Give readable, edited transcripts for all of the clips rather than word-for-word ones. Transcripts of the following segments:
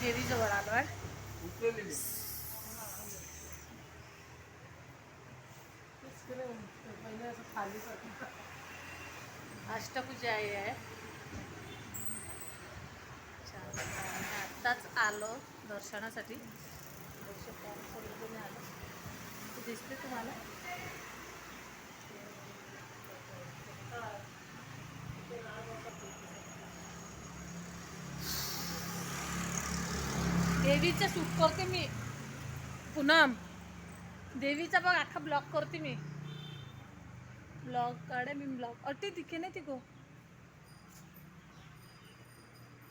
देवीजवळ आलो आहे. अष्टपूजा आहे. आत्ताच आलो दर्शनासाठी. आलो दिसते तुम्हाला. देवीचं शूट करते मी. पूनम देवीचा बघ अख्खा ब्लॉग करते मी. ब्लॉग काढे मी. ब्लॉग अटी दिखे नाही तिको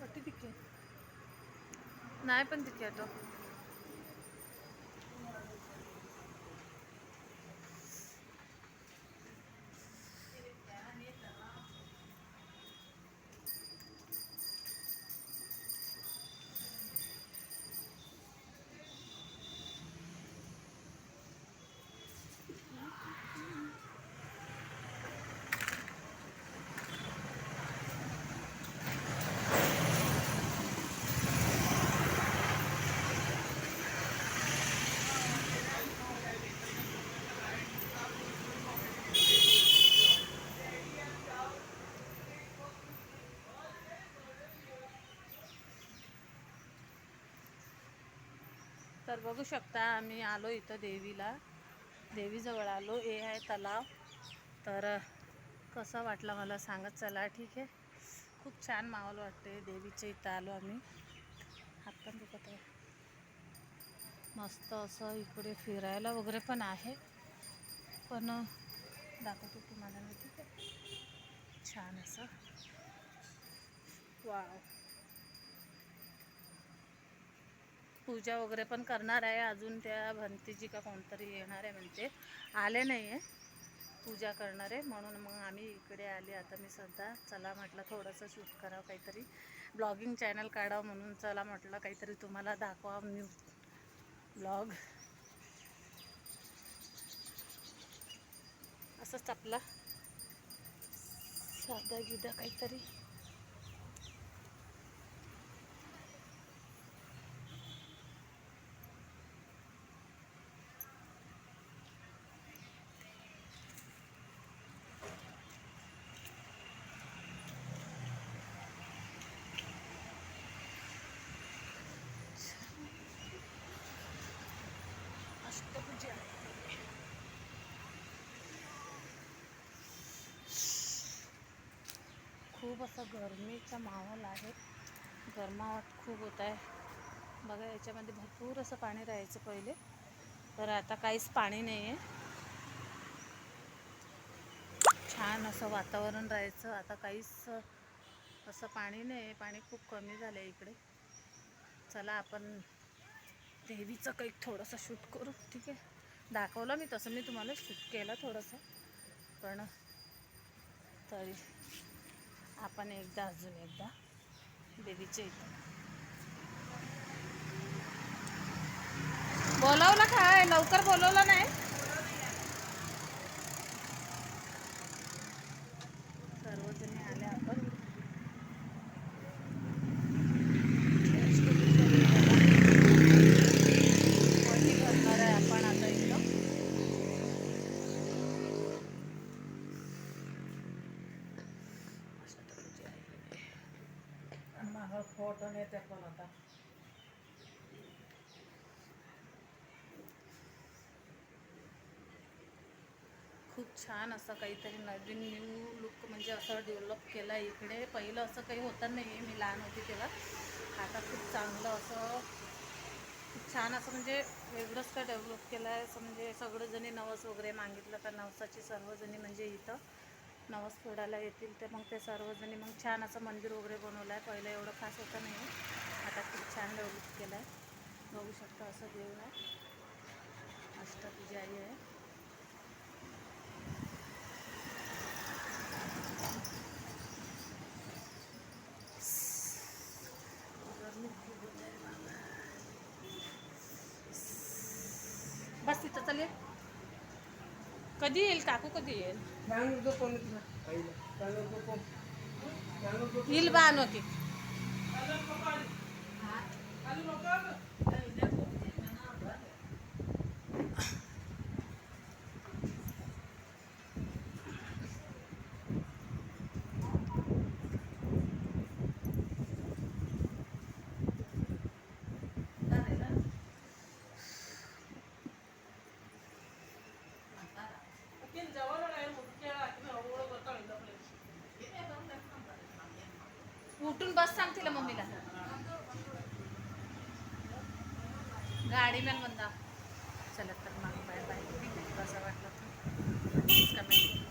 अटी दिखे नाही पण तिथे तो तर बघू शकता आम्ही आलो इथं देवीजवळ आलो. हे आहे तलाव. तर कसं वाटलं मला सांगत चला. ठीक आहे. खूप छान माहोल वाटते. देवीच्या इथं आलो आम्ही. हात पण दुखत आहे. मस्त असं इकडे फिरायला वगैरे पण आहे. पण दाखवतो तुम्हाला मी. ठीक आहे. छान असं वाव. पूजा वगैरे पण करणार आहे. अजून त्या भंतीजी का कोणतरी येणार आहे म्हणते. आले नाही आहे. पूजा करणार आहे म्हणून मग आम्ही इकडे आले. आता मी सध्या चला म्हटलं थोडंसं शूट करावं, काहीतरी ब्लॉगिंग चॅनल काढावं म्हणून चला म्हटलं काहीतरी तुम्हाला दाखवा मी ब्लॉग. असंच आपला साधा गिदा काहीतरी. अष्टपूजा खूप असा गरमीचा माहोल आहे. गरमावट खूप होत आहे. बघा याच्यामध्ये भरपूर असं पाणी राहायचं पहिले. तर आता काहीच पाणी नाही आहे. छान असं वातावरण राहायचं. आता काहीच असं पाणी नाही आहे. पाणी खूप कमी झालं आहे इकडे. चला आपण देवीचं काही थोडंसं शूट करू. ठीक आहे. दाखवलं मी तसं. मी तुम्हाला शूट केलं थोडंसं. पण तरी आपण अजून एकदा देवीच्या इथं बोलवलं काय लवकर बोलवलं नाही. सर्वजणी आले आपण. वटी करणार आहे आपण आता इथं. फोटो नेते पण आता. खूप छान असं काहीतरी नवीन न्यू लुक म्हणजे असं डेव्हलप केलं आहे इकडे. पहिलं असं काही होतं नाही आहे. मी लहान होती तेव्हा. आता खूप चांगलं असं खूप छान असं म्हणजे वेगळंच काय डेव्हलप केलं आहे. असं म्हणजे सगळंजणी नवस वगैरे मागितलं तर नवसाची सर्वजणी म्हणजे इथं नवस फोडायला येतील. ते मग ते सर्वजणी मग छान असं मंदिर वगैरे बनवलं आहे. पहिलं एवढं खास होतं नाही आहे. आता खूप छान डेव्हलप केलं आहे. बघू शकता असं देव आहे. अष्टपूजा आहे. बस तिथं चालेल. कधी येईल काकू? कधी येईल? येईल बा नव्हती. उठून बस सांग तिला मम्मीला गाडी मेल बंदा चला तर मग बाय बाय कसं वाटलं तर कमेंट